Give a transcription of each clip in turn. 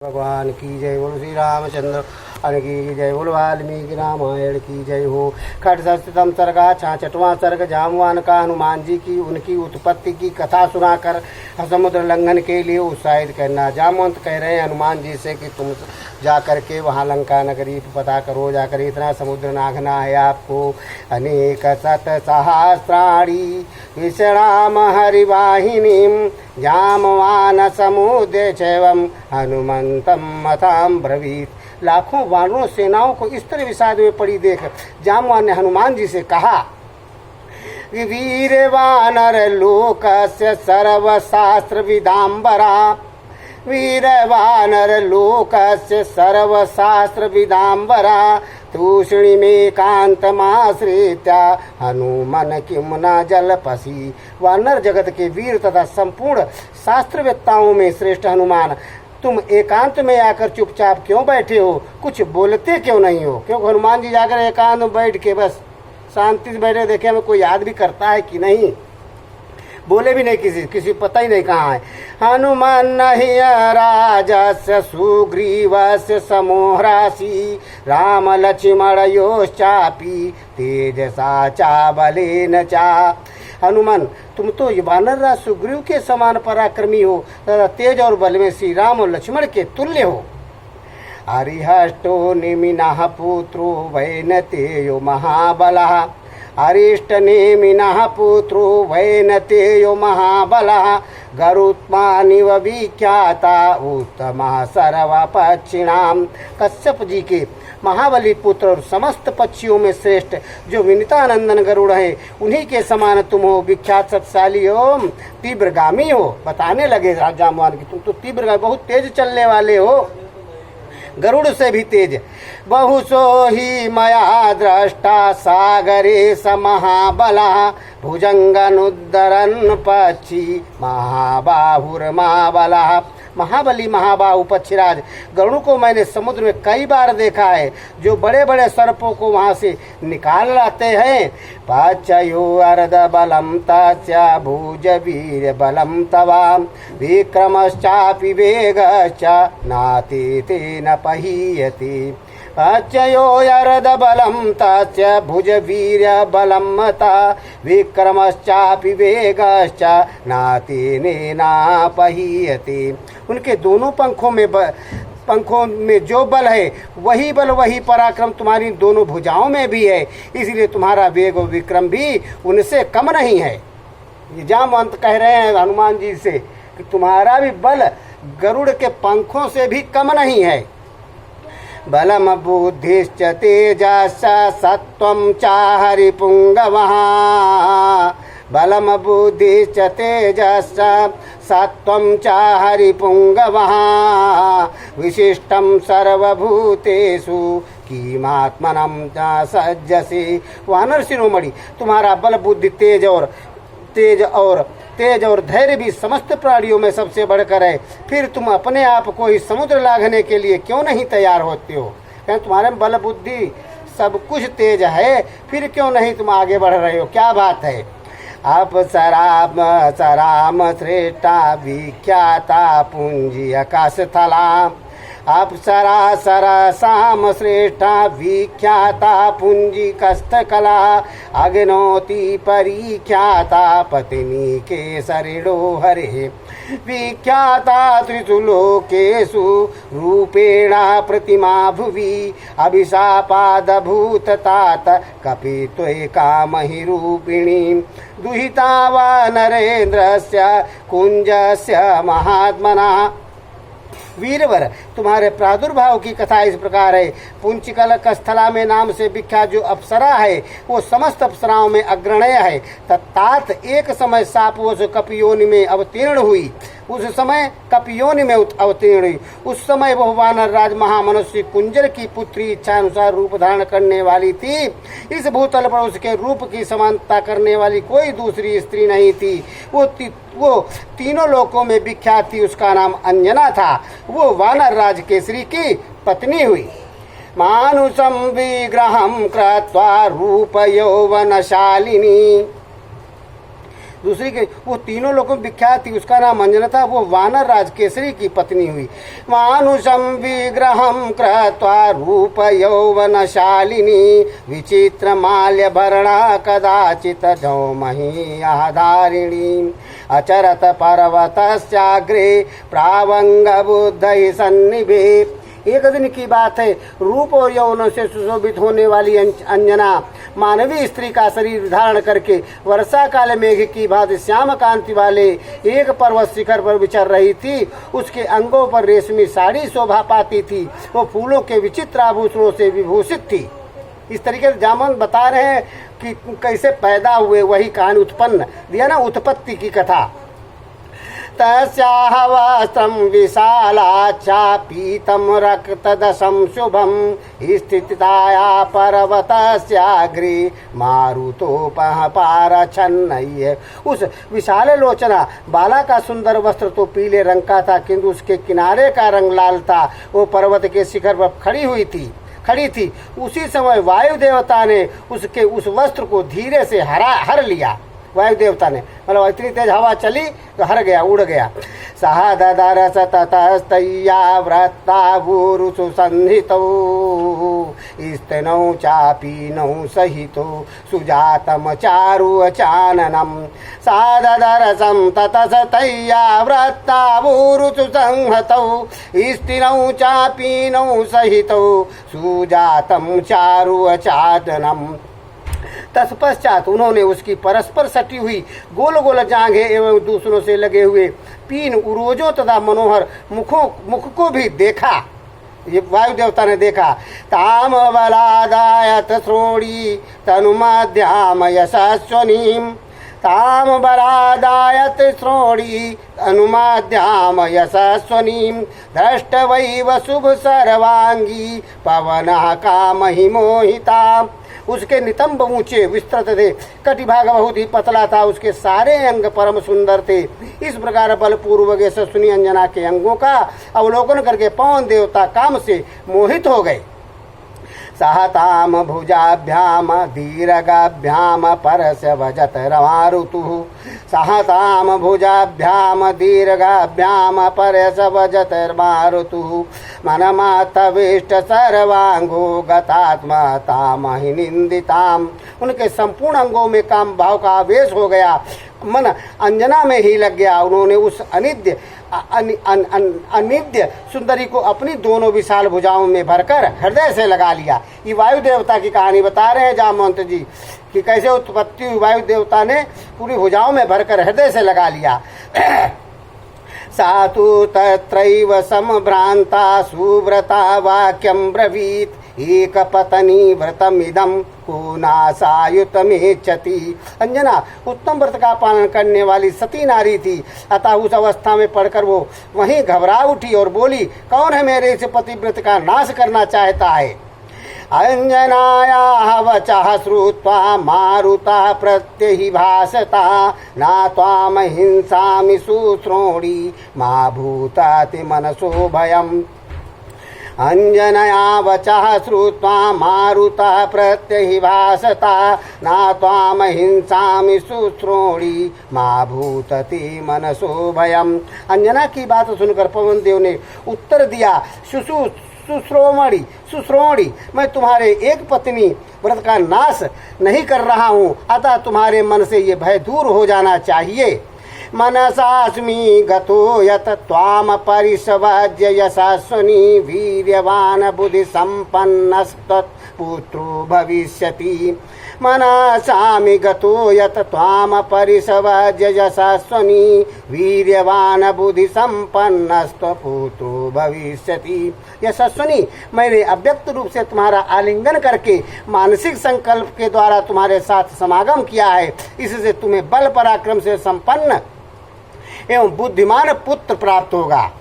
भगवान की जय। बोलो श्री रामचंद्र की जय। बोलो वाल्मीकि रामायण की जय हो। खट सप्तम सर्गा 66वां सर्ग जामवान का हनुमान जी की उनकी उत्पत्ति की कथा सुनाकर समुद्र लंघन के लिए उत्साहित करना। जामवंत कह रहे हैं हनुमान जी से कि तुम जाकर के वहाँ लंका नगरी पता करो, जाकर इतना समुद्र नागना है आपको। अनेक सत सहस्राणी विषणाम हरिवाहिनीं जामवान समुद्र चैवम हनुमंतम मताम ब्रवीत। लाखों वानरों सेनाओं को इस तरह विषाद में पड़ी देख जामवान ने हनुमान जी से कहा, वीर वानर लोकस्य सर्वशास्त्र विदाम्बरा, वीर वानर लोकस्य सर्वशास्त्र विदाम्बरा, तूषणी में कांतमाश्रित्या हनुमन किम न जलपसी। वानर जगत के वीर तथा संपूर्ण शास्त्रवेत्ताओं में श्रेष्ठ हनुमान, तुम एकांत में आकर चुपचाप क्यों बैठे हो, कुछ बोलते क्यों नहीं हो। क्योंकि हनुमान जी जाकर एकांत में बैठ के बस शांति से बैठे, देखे हमें कोई याद भी करता है कि नहीं, बोले भी नहीं, किसी पता ही नहीं कहाँ है। हनुमान नहीं राजस्य सुग्रीवस्य समोहरासी, राम लक्ष्मण योश्चापि तेजसा चा बलेन चा। हनुमान तुम तो वानर राज सुग्रीव के समान पराक्रमी हो तथा तेज और बल में श्री राम और लक्ष्मण के तुल्य हो। हरिहष्टो निमिनः पुत्रो वैनतेयो महाबलः, अरिष्ट नेमिनः पुत्रो वैनतेयो महाबलः, गरुत्मानिव विख्याता उत्तमः सर्वपक्षिणाम। कश्यप जी के महाबली पुत्र और समस्त पक्षियों में श्रेष्ठ जो विनीतानंदन गरुड़ है, उन्हीं के समान तुम हो, विख्यात शक्तिशाली हो, तीव्रगामी हो। बताने लगे जामवान की तुम तो तीव्रगामी, बहुत तेज चलने वाले हो, गरुड़ से भी तेज। बहुसो ही मया दृष्टा सागरे समहाबला, भुजंगनुद्धरन् पक्षी महाबाहुर्महाबला। महाबली महाबाहु पक्षीराज गरुड़ को मैंने समुद्र में कई बार देखा है, जो बड़े बड़े सर्पों को वहाँ से निकाल लाते हैं। पक्षयो अर्ध बलम तस्य भुज वीर बलम तवा, विक्रमश्चापि वेगश्च नाति तेन पहीयति। पक्षयो अर्ध बलम तस्य भुज वीर बलम मता, विक्रमश्चापि वेगश्च नातेनेनापहीयते। उनके दोनों पंखों में जो बल है वही बल वही पराक्रम तुम्हारी दोनों भुजाओं में भी है, इसलिए तुम्हारा वेग और विक्रम भी उनसे कम नहीं है। ये जामवंत कह रहे हैं हनुमान जी से कि तुम्हारा भी बल गरुड़ के पंखों से भी कम नहीं है। बलम बुद्धिश्च तेजश्च सत्वं च हरिपुंगवः, बलम बुद्धिश्च तेजश्च सत्वं च हरिपुंगवः, विशिष्टं सर्वभूतेषु किमात्मनं च सज्जसि। वानर शिरोमणि तुम्हारा बल बुद्धि तेज और धैर्य भी समस्त प्राणियों में सबसे बढ़कर है, फिर तुम अपने आप को ही समुद्र लांघने के लिए क्यों नहीं तैयार होते हो। कहें तुम्हारे बल बुद्धि सब कुछ तेज है, फिर क्यों नहीं तुम आगे बढ़ रहे हो, क्या बात है। अप्सराम श्रेष्ठा विख्याता पुंजी आकाशस्थला, अप्सरा सरसाम श्रेष्ठा विख्याता पुंजी कस्तकला, अग्नोति परिख्याता पत्नी केसरिणो हरे, विख्याता त्रिषु लोकेषु रूपेण प्रतिमा भुवि, अभिशापादभूत तात कपित्वैका महिरूपिणी, दुहिता वानरेन्द्रस्य कुंजस्य महात्मना। वीरवर तुम्हारे प्रादुर्भाव की कथा इस प्रकार है। पुंचिकल कस्थला में नाम से विख्यात जो अप्सरा है वो समस्त अप्सराओं में अग्रणय है। तत्तात एक समय सापवश कपियोनि में अवतीर्ण हुई, उस समय कपियोनि में अवतीर्ण हुई। उस समय वह वानर राज महामनुष्य कुंजर की पुत्री इच्छा अनुसार रूप धारण करने वाली थी। इस भूतल पर उसके रूप की समानता करने वाली कोई दूसरी स्त्री नहीं थी। वो तीनों लोकों में विख्यात थी। उसका नाम अंजना था। वो वानर राज केसरी की पत्नी हुई। मानुषं विग्रहं कृत्वा रूप यौवनशालिनी, दूसरी के वो तीनों लोगों में विख्यात थी, उसका नाम अंजना था। वो वानर राज केसरी की पत्नी हुई। मानुषम विग्रहम कृत्वा रूप यौवनशालिनी विचित्र माल्य भरणा कदाचित जौमही आधारिणी अचरत पर्वतस्याग्रे प्रावंग बुद्धि सन्निभे। एक दिन की बात है, रूप और यौवन से सुशोभित होने वाली अंजना मानवीय स्त्री का शरीर धारण करके वर्षा काल मेघ की भांति श्याम कांति वाले एक पर्वत शिखर पर विचर रही थी। उसके अंगों पर रेशमी साड़ी शोभा पाती थी। वो फूलों के विचित्र आभूषणों से विभूषित थी। इस तरीके से जामवंत बता रहे हैं कि कैसे पैदा हुए, वही कहानी उत्पन्न दिया ना, उत्पत्ति की कथा। तस्याः वस्त्रं विशालाच्छा पीतं रक्तदशं शुभं स्थिताया पर्वतस्याग्रे मारुतोपः पारछन्नय्य। उस विशाल लोचना बाला का सुंदर वस्त्र तो पीले रंग का था, किंतु उसके किनारे का रंग लाल था। वो पर्वत के शिखर पर खड़ी थी। उसी समय वायु देवता ने उसके उस वस्त्र को धीरे से हर लिया। वायु देवता ने, मतलब इतनी तेज हवा चली तो हर गया, उड़ गया। सह ददरस ततस्तय्या व्रतावुरुषु संहितौ स्तनौ चापीनौ सहितो सुजातम चारुचाननम्। सा ददरसं ततस्तय्या व्रतावुरुषु संहतौ स्तनौ चापीनौ सहितौ सुजातम चारुचाननम्। तत्पश्चात उन्होंने उसकी परस्पर सटी हुई गोल गोल जांघें एवं दूसरों से लगे हुए पीन उरोजों तथा मनोहर मुख को भी देखा। ये वायु देवता ने देखा। ताम बलादायत श्रोणी तनुमाद्याम यशस्वनीम। ताम बलादायत श्रोणी अनुमाद्याम यशस्वनीम। दृष्टवैव शुभ सर्वांगी पवनः कामहि मोहिता। उसके नितंब ऊंचे विस्तृत थे, कटिभाग बहुत ही पतला था, उसके सारे अंग परम सुंदर थे। इस प्रकार बलपूर्वक यशस्विनी अंजना के अंगों का अवलोकन करके पवन देवता काम से मोहित हो गए। सहताम भुजाभ्याम दीर्घाभ्याम परस्य भजत रमारुतुः। सहताम भुजाभ्याम दीर्घाभ्याम परस्य भजत रमारुतुः। मनमातविष्ट सर्वांगो गतात्मा तामहि निंदिताम। उनके संपूर्ण अंगों में काम भाव का आवेश हो गया, मन अंजना में ही लग गया। उन्होंने उस अनिद्य सुंदरी को अपनी दोनों विशाल भुजाओं में भरकर हृदय से लगा लिया। ये वायु देवता की कहानी बता रहे हैं जामवंत जी कि कैसे उत्पत्ति हुई। वायु देवता ने पूरी भुजाओं में भरकर हृदय से लगा लिया। सातु तत्रैव समभ्रांता सुव्रता वाक्यं ब्रवीत। एक पत्नी व्रतमिदं को नासायुतमेच्छति। अंजना उत्तम व्रत का पालन करने वाली सती नारी थी, अतः उस अवस्था में पढ़कर वो वहीं घबरा उठी और बोली, कौन है मेरे इस पतिव्रत का नाश करना चाहता है। अंजनायाः वचः श्रुत्वा मारुतः प्रत्यहिभासता न त्वां हिंसामि शुश्रोणी मा भूताति मनसो भयम्। अंजनया वचः श्रुत्वा मारुतः प्रत्यहिभासता न त्वां हिंसामि शुश्रोणी मा भूतति मनसो भयम्। अंजना की बात सुनकर पवन देव ने उत्तर दिया, सुश्रोणी, मैं तुम्हारे एक पत्नी व्रत का नाश नहीं कर रहा हूँ, अतः तुम्हारे मन से ये भय दूर हो जाना चाहिए। मनसास्मि गतो यत त्वाम परिसवाज्य यशस्वनी वीर्यवान बुद्धि संपन्नस्तत्पुत्रो भविष्यति। मनसामि गतो यत त्वाम परिसवाज्य यशस्वनी वीर्यवान बुद्धि संपन्नस्तपुत्रो भविष्यति। यशस्वनी, मैंने अव्यक्त रूप से तुम्हारा आलिंगन करके मानसिक संकल्प के द्वारा तुम्हारे साथ समागम किया है। इससे तुम्हें बल पराक्रम से संपन्न एवं बुद्धिमान पुत्र प्राप्त होगा।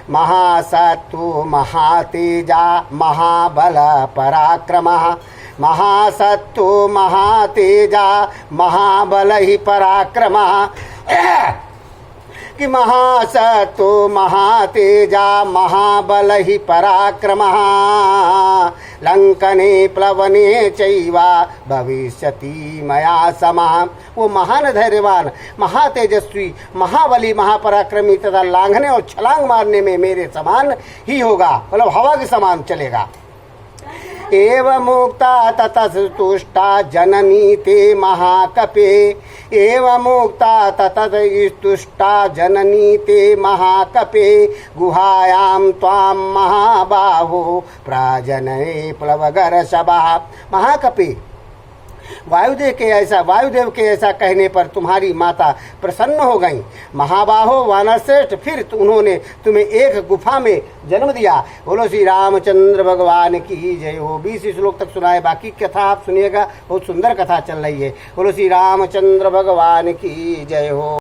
महासत्तु महातेजा महाबल पराक्रमः। महासत्तु महातेजा महाबल ही पराक्रमः। कि महासत्तो महातेजा महाबल ही पराक्रमः लंकने प्लवने चैवा भविष्यति मया समः। वो महान धैर्यवान, महातेजस्वी, महाबली, महापराक्रमी तथा लांघने और छलांग मारने में मेरे समान ही होगा, मतलब हवा के समान चलेगा। एवं मुक्ता ततस्तुष्टा जननी ते महाकपे एवं मुक्ता ततस्तुष्टा जननी ते महाकपे गुहायां त्वां महाबाहो प्राजनये प्लवगर्षभः। महाकपि वायुदेव के ऐसा कहने पर तुम्हारी माता प्रसन्न हो गई। महाबाहो वानर श्रेष्ठ, फिर उन्होंने तुम्हें एक गुफा में जन्म दिया। बोलो श्री रामचंद्र भगवान की जय हो। 20 श्लोक तक सुनाए, बाकी कथा आप सुनिएगा, बहुत सुंदर कथा चल रही है। बोलो श्री रामचंद्र भगवान की जय हो।